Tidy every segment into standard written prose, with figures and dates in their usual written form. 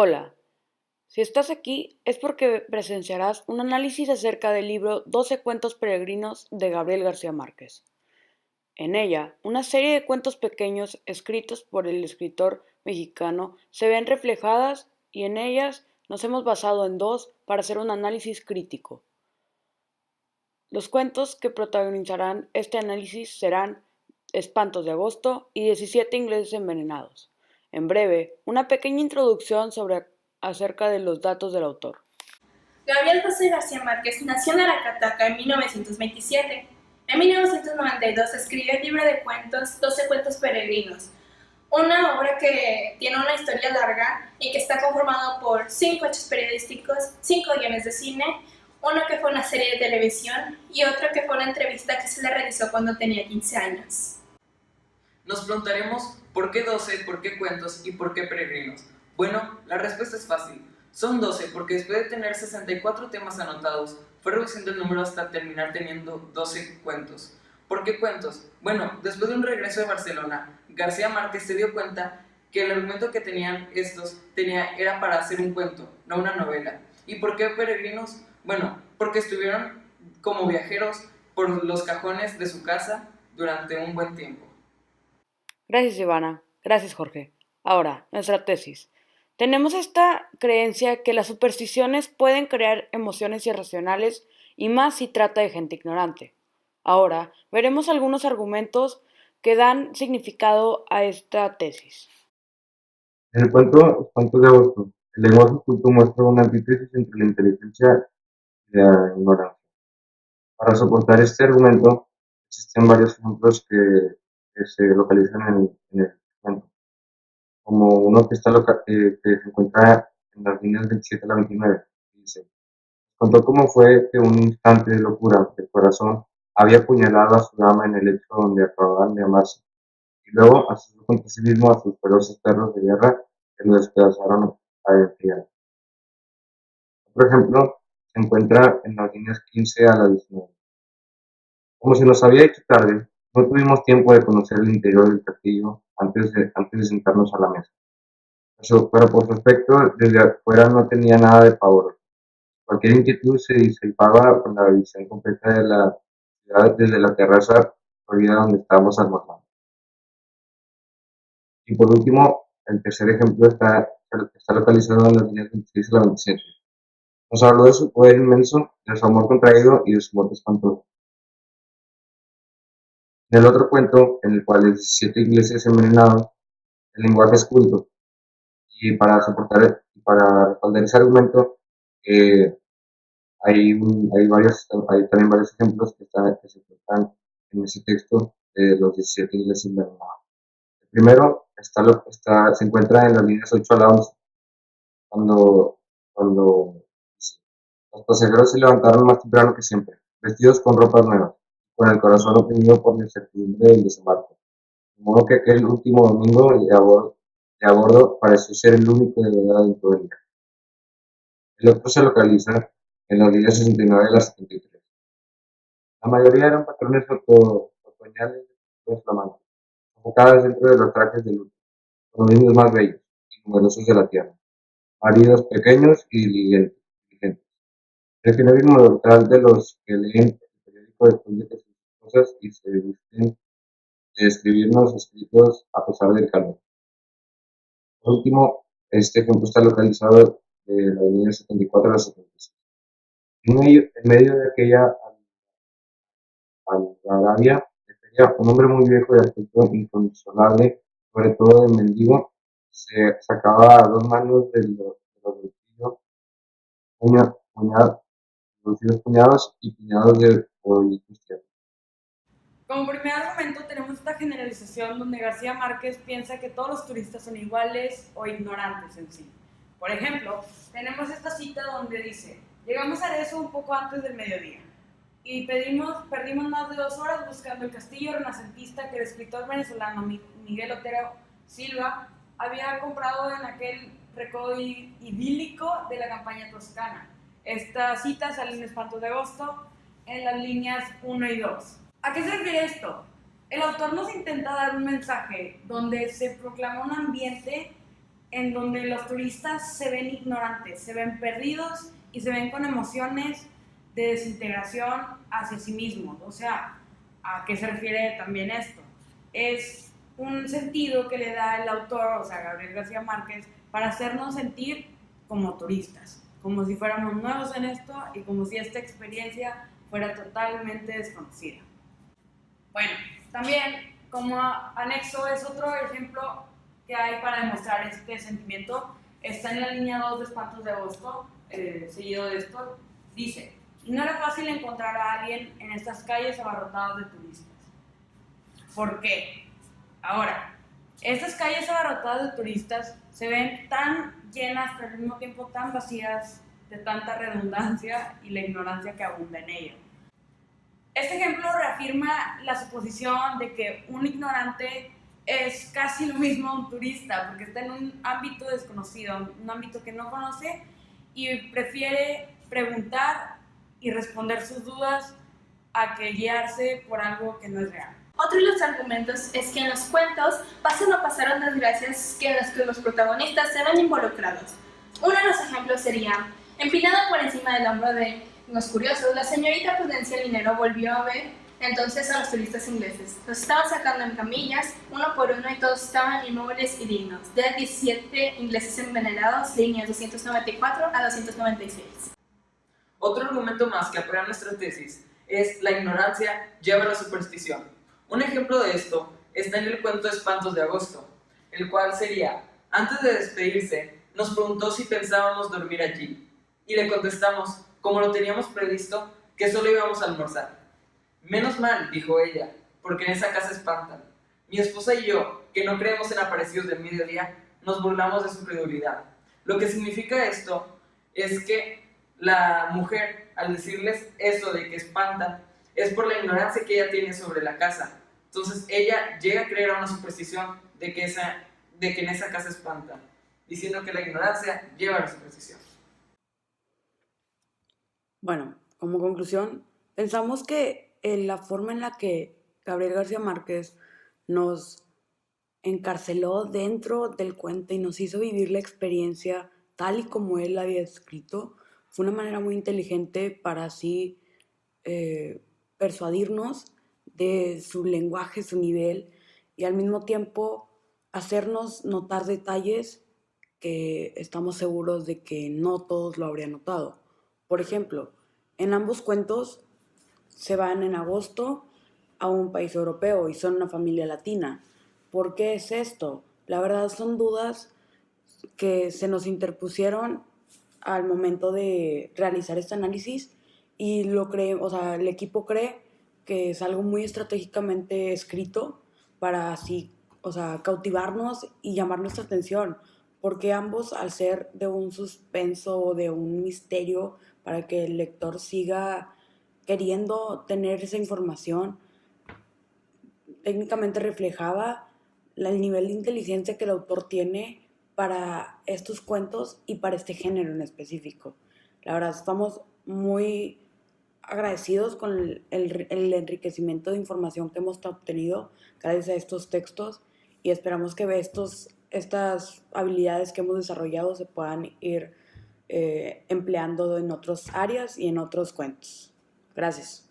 Hola, si estás aquí es porque presenciarás un análisis acerca del libro 12 cuentos peregrinos de Gabriel García Márquez. En ella, una serie de cuentos pequeños escritos por el escritor mexicano se ven reflejadas y en ellas nos hemos basado en dos para hacer un análisis crítico. Los cuentos que protagonizarán este análisis serán Espantos de agosto y 17 ingleses envenenados. En breve, una pequeña introducción acerca de los datos del autor. Gabriel José García Márquez nació en Aracataca en 1927. En 1992 escribió el libro de cuentos 12 cuentos peregrinos, una obra que tiene una historia larga y que está conformado por 5 hechos periodísticos, 5 guiones de cine, uno que fue una serie de televisión y otro que fue una entrevista que se le realizó cuando tenía 15 años. Nos preguntaremos ¿por qué 12, por qué cuentos y por qué peregrinos? Bueno, la respuesta es fácil. Son 12 porque después de tener 64 temas anotados, fue reduciendo el número hasta terminar teniendo 12 cuentos. ¿Por qué cuentos? Bueno, después de un regreso de Barcelona, García Márquez se dio cuenta que el argumento que tenían estos era para hacer un cuento, no una novela. ¿Y por qué peregrinos? Bueno, porque estuvieron como viajeros por los cajones de su casa durante un buen tiempo. Gracias, Ivana. Gracias, Jorge. Ahora, nuestra tesis. Tenemos esta creencia que las supersticiones pueden crear emociones irracionales y más si trata de gente ignorante. Ahora, veremos algunos argumentos que dan significado a esta tesis. En el cuento Espantos de agosto, el lenguaje oculto muestra una antítesis entre la inteligencia y la ignorancia. Para soportar este argumento, existen varios ejemplos que se localizan en el cuento, como uno que se encuentra en las líneas 27 a la 29. Dice, contó cómo fue que un instante de locura del corazón había apuñalado a su dama en el lecho donde acababan de amarse, y luego asesinó contra sí mismo a sus feroces perros de guerra que lo despedazaron a enfriar. Otro ejemplo se encuentra en las líneas 15 a la 19. Como se nos había hecho tarde, no tuvimos tiempo de conocer el interior del castillo antes de sentarnos a la mesa. Pero por su aspecto, desde afuera no tenía nada de pavor. Cualquier inquietud se disipaba con la visión completa de la ciudad desde la terraza florida donde estábamos almorzando. Y por último, el tercer ejemplo está localizado en las líneas 26 a la 27. Nos habló de su poder inmenso, de su amor contraído y de su muerte espantosa. En el otro cuento, en el cual el 17 ingleses envenenados, el lenguaje es culto. Y para respaldar ese argumento, eh, hay también varios ejemplos que se encuentran en ese texto de los 17 ingleses envenenados. El primero se encuentra en las líneas 8 a la 11, cuando dice, los pasajeros se levantaron más temprano que siempre, vestidos con ropas nuevas, con el corazón oprimido por la incertidumbre del desembarco. De modo que aquel último domingo de a bordo pareció ser el único de verdad en todo el día. El otro se localiza en las líneas 69 y la 73. La mayoría eran patrones otoñales de pinturas flamantes, enfocadas dentro de los trajes de luto, con los niños más bellos y numerosos de la tierra, maridos pequeños y diligentes. El final inmortal de los que leen el periódico después de que sus esposas y se gusten de escribirnos escritos a pesar del calor. Por último, este ejemplo está localizado de la línea 74 a la 76. En medio de aquella algarabia de feria, un hombre muy viejo de aspecto inconsolable, sobre todo de mendigo, se sacaba a dos manos de los reducidos puñados y puñados de pollitos tiernos. Como primer argumento tenemos esta generalización donde García Márquez piensa que todos los turistas son iguales o ignorantes en sí. Por ejemplo, tenemos esta cita donde dice, llegamos a Arezzo un poco antes del mediodía y perdimos más de 2 horas buscando el castillo renacentista que el escritor venezolano Miguel Otero Silva había comprado en aquel recodo idílico de la campaña toscana. Esta cita sale en Espantos de agosto en las líneas 1 y 2. ¿A qué se refiere esto? El autor nos intenta dar un mensaje donde se proclama un ambiente en donde los turistas se ven ignorantes, se ven perdidos y se ven con emociones de desintegración hacia sí mismos. O sea, ¿a qué se refiere también esto? Es un sentido que le da el autor, o sea, Gabriel García Márquez, para hacernos sentir como turistas, como si fuéramos nuevos en esto y como si esta experiencia fuera totalmente desconocida. Bueno, también como anexo es otro ejemplo que hay para demostrar este sentimiento. Está en la línea 2 de Espantos de Agosto, seguido de esto, dice: y no era fácil encontrar a alguien en estas calles abarrotadas de turistas. ¿Por qué? Ahora, estas calles abarrotadas de turistas se ven tan llenas, pero al mismo tiempo tan vacías de tanta redundancia y la ignorancia que abunda en ellas. Este ejemplo reafirma la suposición de que un ignorante es casi lo mismo a un turista, porque está en un ámbito desconocido, un ámbito que no conoce y prefiere preguntar y responder sus dudas a que guiarse por algo que no es real. Otro de los argumentos es que en los cuentos pasan o pasaron desgracias en las que los protagonistas se ven involucrados. Uno de los ejemplos sería: empinada por encima del hombro de los curiosos, la señorita Prudencia Linero volvió a ver entonces a los turistas ingleses. Los estaban sacando en camillas, uno por uno, y todos estaban inmóviles y dignos. De 17 ingleses envenenados, líneas 294 a 296. Otro argumento más que apoya nuestra tesis es: la ignorancia lleva a la superstición. Un ejemplo de esto está en el cuento Espantos de Agosto, el cual sería: antes de despedirse, nos preguntó si pensábamos dormir allí, y le contestamos, como lo teníamos previsto, que solo íbamos a almorzar. Menos mal, dijo ella, porque en esa casa espantan. Mi esposa y yo, que no creemos en aparecidos del mediodía, nos burlamos de su credulidad. Lo que significa esto es que la mujer, al decirles eso de que espantan, es por la ignorancia que ella tiene sobre la casa. Entonces ella llega a creer a una superstición de que en esa casa espantan, diciendo que la ignorancia lleva a la superstición. Bueno, como conclusión, pensamos que la forma en la que Gabriel García Márquez nos encarceló dentro del cuento y nos hizo vivir la experiencia tal y como él la había escrito fue una manera muy inteligente para así persuadirnos de su lenguaje, su nivel, y al mismo tiempo hacernos notar detalles que estamos seguros de que no todos lo habrían notado. Por ejemplo, en ambos cuentos se van en agosto a un país europeo y son una familia latina. ¿Por qué es esto? La verdad son dudas que se nos interpusieron al momento de realizar este análisis y o sea, el equipo cree que es algo muy estratégicamente escrito para así, o sea, cautivarnos y llamar nuestra atención, porque ambos, al ser de un suspenso o de un misterio para que el lector siga queriendo tener esa información, técnicamente reflejaba el nivel de inteligencia que el autor tiene para estos cuentos y para este género en específico. La verdad, estamos muy agradecidos con el enriquecimiento de información que hemos obtenido gracias a estos textos y esperamos que estas habilidades que hemos desarrollado se puedan ir empleando en otras áreas y en otros cuentos. Gracias.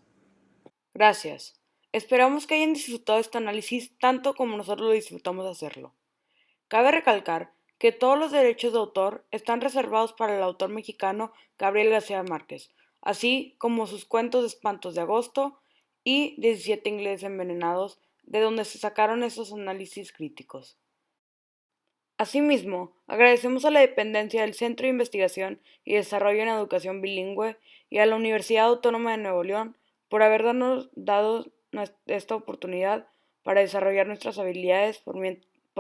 Gracias. Esperamos que hayan disfrutado este análisis tanto como nosotros lo disfrutamos de hacerlo. Cabe recalcar que todos los derechos de autor están reservados para el autor mexicano Gabriel García Márquez, así como sus cuentos de Espantos de Agosto y 17 ingleses envenenados, de donde se sacaron esos análisis críticos. Asimismo, agradecemos a la dependencia del Centro de Investigación y Desarrollo en Educación Bilingüe y a la Universidad Autónoma de Nuevo León por habernos dado esta oportunidad para desarrollar nuestras habilidades por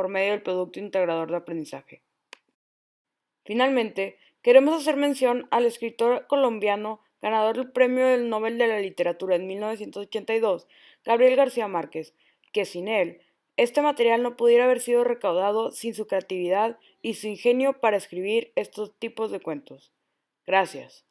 medio del producto integrador de aprendizaje. Finalmente, queremos hacer mención al escritor colombiano ganador del Premio del Nobel de la Literatura en 1982, Gabriel García Márquez, que sin él, este material no pudiera haber sido recaudado sin su creatividad y su ingenio para escribir estos tipos de cuentos. Gracias.